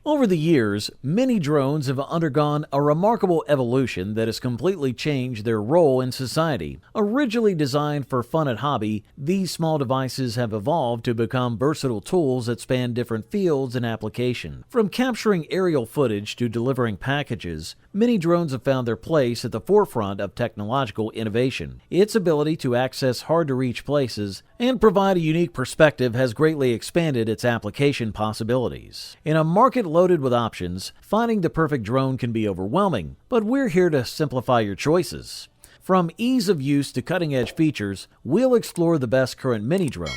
Over the years, mini drones have undergone a remarkable evolution that has completely changed their role in society. Originally designed for fun and hobby, these small devices have evolved to become versatile tools that span different fields and application. From capturing aerial footage to delivering packages, mini drones have found their place at the forefront of technological innovation. Its ability to access hard-to-reach places and provide a unique perspective has greatly expanded its application possibilities. In a market loaded with options, finding the perfect drone can be overwhelming, but we're here to simplify your choices. From ease of use to cutting-edge features, we'll explore the best current mini drones.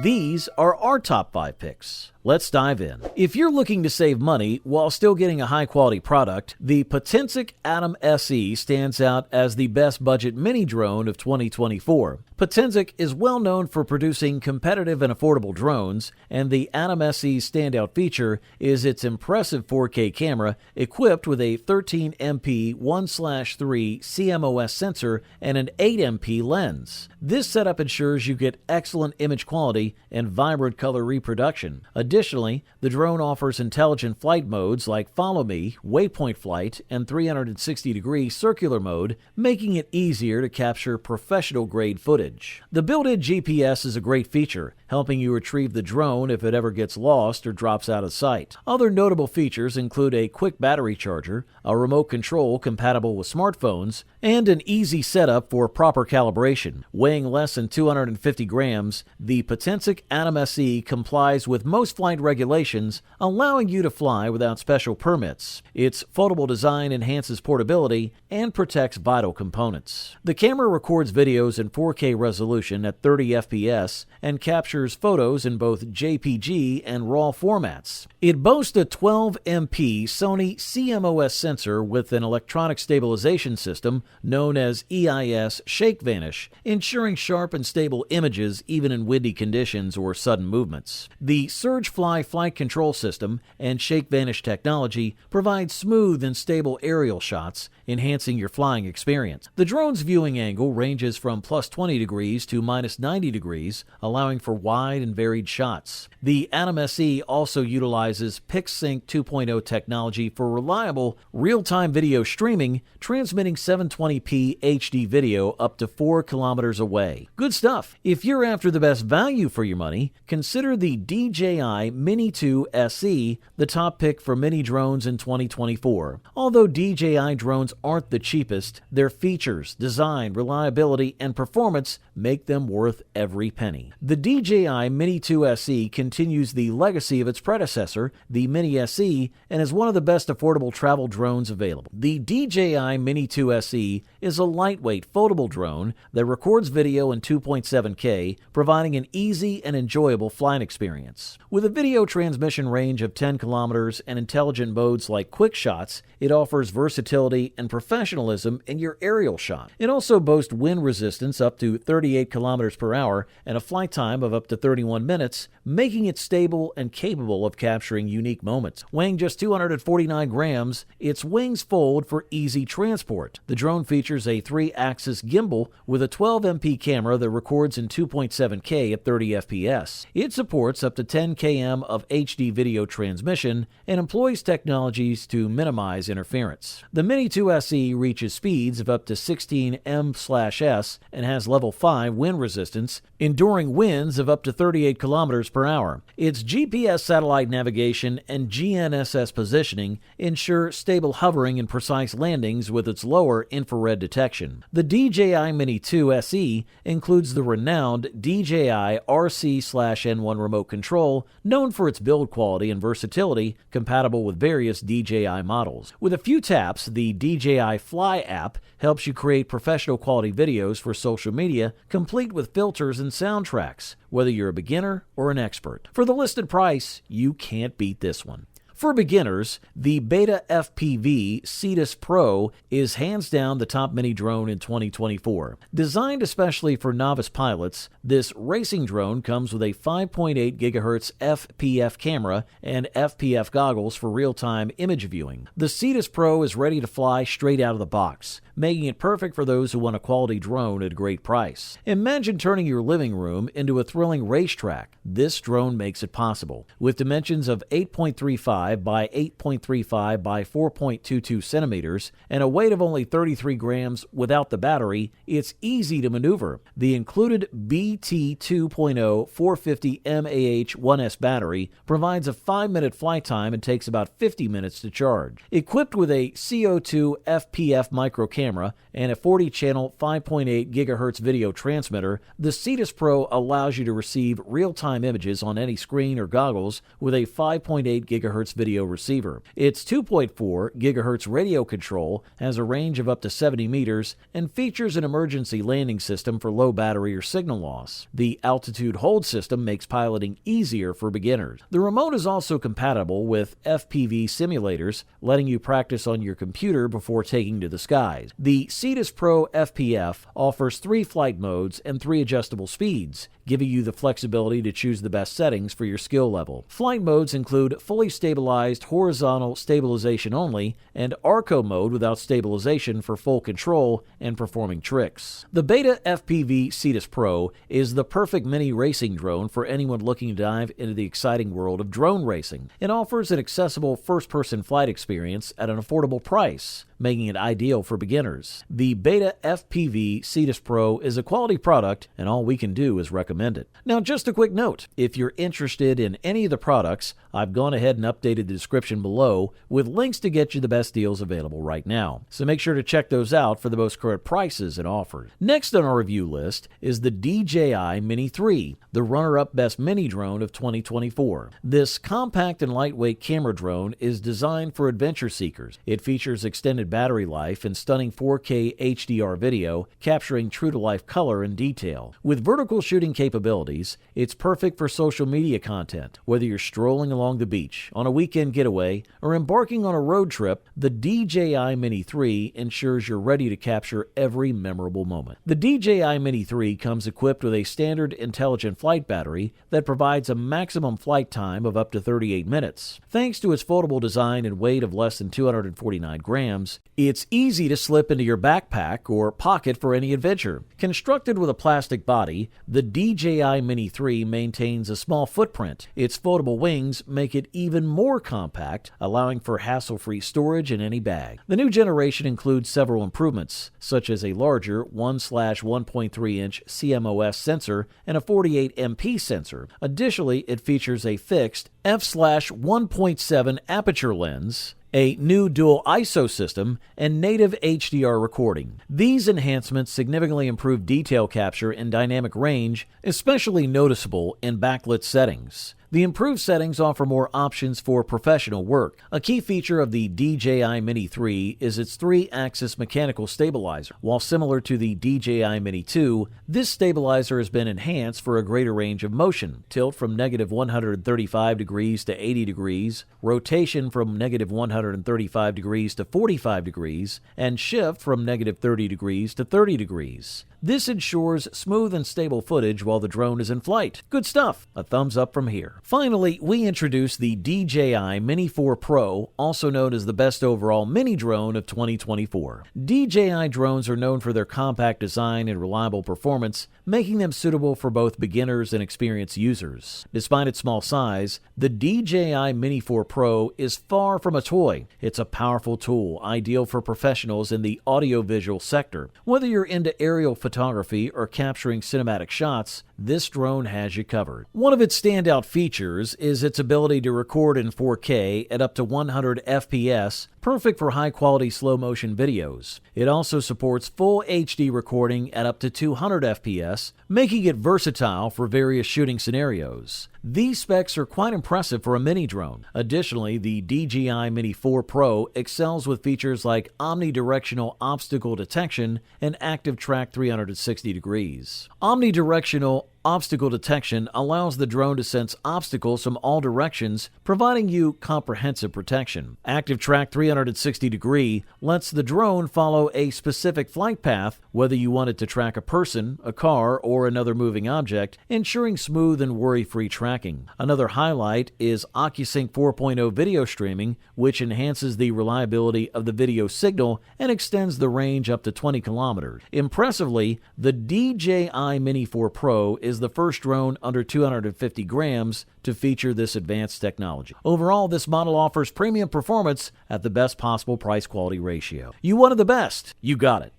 These are our top 5 picks. Let's dive in. If you're looking to save money while still getting a high-quality product, the Potensic Atom SE stands out as the best budget mini drone of 2024. Potensic is well known for producing competitive and affordable drones, and the Atom SE's standout feature is its impressive 4K camera equipped with a 13MP 1/3 CMOS sensor and an 8MP lens. This setup ensures you get excellent image quality and vibrant color reproduction. Additionally, the drone offers intelligent flight modes like Follow Me, Waypoint Flight, and 360-degree circular mode, making it easier to capture professional-grade footage. The built-in GPS is a great feature, helping you retrieve the drone if it ever gets lost or drops out of sight. Other notable features include a quick battery charger, a remote control compatible with smartphones, and an easy setup for proper calibration. Weighing less than 250 grams, the Potensic Atom SE complies with most flight regulations, allowing you to fly without special permits. Its foldable design enhances portability and protects vital components. The camera records videos in 4K resolution at 30 FPS and captures photos in both JPG and RAW formats. It boasts a 12MP Sony CMOS sensor with an electronic stabilization system known as EIS Shake Vanish, ensuring sharp and stable images even in windy conditions or sudden movements. The Surge Fly flight control system and Shake Vanish technology provide smooth and stable aerial shots, enhancing your flying experience. The drone's viewing angle ranges from +20 degrees to -90 degrees, allowing for wide and varied shots. The Atom SE also utilizes PixSync 2.0 technology for reliable, real-time video streaming, transmitting 720p HD video up to 4 kilometers away. Good stuff! If you're after the best value for your money, consider the DJI Mini 2 SE, the top pick for mini drones in 2024. Although DJI drones aren't the cheapest, their features, design, reliability, and performance make them worth every penny. The DJI Mini 2 SE continues the legacy of its predecessor, the Mini SE, and is one of the best affordable travel drones available. The DJI Mini 2 SE is a lightweight, foldable drone that records video in 2.7K, providing an easy and enjoyable flight experience. With a video transmission range of 10 kilometers and intelligent modes like quick shots, it offers versatility and professionalism in your aerial shot. It also boasts wind resistance up to 38 kilometers per hour and a flight time of up to 31 minutes, making it stable and capable of capturing unique moments. Weighing just 249 grams, its wings fold for easy transport. The drone features a 3-axis gimbal with a 12MP camera that records in 2.7K at 30 FPS. It supports up to 10 km of HD video transmission and employs technologies to minimize interference. The Mini 2 SE reaches speeds of up to 16 m/s and has level 5 wind resistance, enduring winds of up to 38 kilometers per hour. Its GPS satellite navigation and GNSS positioning ensure stable hovering and precise landings with its lower infrared detection. The DJI Mini 2 SE includes the renowned DJI RC/N1 remote control, known for its build quality and versatility, compatible with various DJI models. With a few taps, the DJI Fly app helps you create professional quality videos for social media, complete with filters and soundtracks, whether you're a beginner or an expert. For the listed price, you can't beat this one. For beginners, the BetaFPV Cetus Pro is hands down the top mini drone in 2024. Designed especially for novice pilots, this racing drone comes with a 5.8 GHz FPF camera and FPF goggles for real-time image viewing. The Cetus Pro is ready to fly straight out of the box, making it perfect for those who want a quality drone at a great price. Imagine turning your living room into a thrilling racetrack. This drone makes it possible. With dimensions of 8.35 8.5 by 8.35 by 4.22 centimeters and a weight of only 33 grams without the battery, it's easy to maneuver. The included BT 2.0 450 mAh 1S battery provides a 5-minute flight time and takes about 50 minutes to charge. Equipped with a CO2 FPF micro camera and a 40-channel 5.8 GHz video transmitter, the Cetus Pro allows you to receive real-time images on any screen or goggles with a 5.8 GHz video receiver. Its 2.4 GHz radio control has a range of up to 70 meters and features an emergency landing system for low battery or signal loss. The altitude hold system makes piloting easier for beginners. The remote is also compatible with FPV simulators, letting you practice on your computer before taking to the skies. The Cetus Pro FPF offers 3 flight modes and 3 adjustable speeds, giving you the flexibility to choose the best settings for your skill level. Flight modes include fully stabilized horizontal stabilization only and Arco mode without stabilization for full control and performing tricks. The BetaFPV Cetus Pro is the perfect mini racing drone for anyone looking to dive into the exciting world of drone racing. It offers an accessible first-person flight experience at an affordable price, making it ideal for beginners. The BetaFPV Cetus Pro is a quality product, and all we can do is recommend it. Now, just a quick note. If you're interested in any of the products, I've gone ahead and updated the description below with links to get you the best deals available right now. So make sure to check those out for the most current prices and offers. Next on our review list is the DJI Mini 3, the runner-up best mini drone of 2024. This compact and lightweight camera drone is designed for adventure seekers. It features extended battery life and stunning 4K HDR video, capturing true-to-life color and detail. With vertical shooting capabilities, it's perfect for social media content. Whether you're strolling along the beach, on a weekend getaway, or embarking on a road trip, the DJI Mini 3 ensures you're ready to capture every memorable moment. The DJI Mini 3 comes equipped with a standard intelligent flight battery that provides a maximum flight time of up to 38 minutes. Thanks to its foldable design and weight of less than 249 grams, it's easy to slip into your backpack or pocket for any adventure. Constructed with a plastic body, the DJI Mini 3 maintains a small footprint. Its foldable wings make it even more compact, allowing for hassle-free storage in any bag. The new generation includes several improvements, such as a larger 1/1.3-inch CMOS sensor and a 48MP sensor. Additionally, it features a fixed f/1.7 aperture lens, a new dual ISO system, and native HDR recording. These enhancements significantly improve detail capture and dynamic range, especially noticeable in backlit settings. The improved settings offer more options for professional work. A key feature of the DJI Mini 3 is its 3-axis mechanical stabilizer. While similar to the DJI Mini 2, this stabilizer has been enhanced for a greater range of motion: tilt from -135 degrees to 80 degrees, rotation from -135 degrees to 45 degrees, and shift from -30 degrees to 30 degrees. This ensures smooth and stable footage while the drone is in flight. Good stuff. A thumbs up from here. Finally, we introduced the DJI Mini 4 Pro, also known as the best overall mini drone of 2024. DJI drones are known for their compact design and reliable performance, making them suitable for both beginners and experienced users. Despite its small size, the DJI Mini 4 Pro is far from a toy. It's a powerful tool, ideal for professionals in the audiovisual sector. Whether you're into aerial photography or capturing cinematic shots, this drone has you covered. One of its standout features is its ability to record in 4K at up to 100 FPS, perfect for high-quality slow-motion videos. It also supports full HD recording at up to 200 FPS, making it versatile for various shooting scenarios. These specs are quite impressive for a mini drone. Additionally, the DJI Mini 4 Pro excels with features like omnidirectional obstacle detection and active track 360 degrees. Omnidirectional obstacle detection allows the drone to sense obstacles from all directions, providing you comprehensive protection. Active Track 360 degree lets the drone follow a specific flight path, whether you want it to track a person, a car, or another moving object, ensuring smooth and worry-free tracking. Another highlight is OcuSync 4.0 video streaming, which enhances the reliability of the video signal and extends the range up to 20 kilometers. Impressively, the DJI Mini 4 Pro is is the first drone under 250 grams to feature this advanced technology. Overall, this model offers premium performance at the best possible price-quality ratio. You wanted the best, you got it.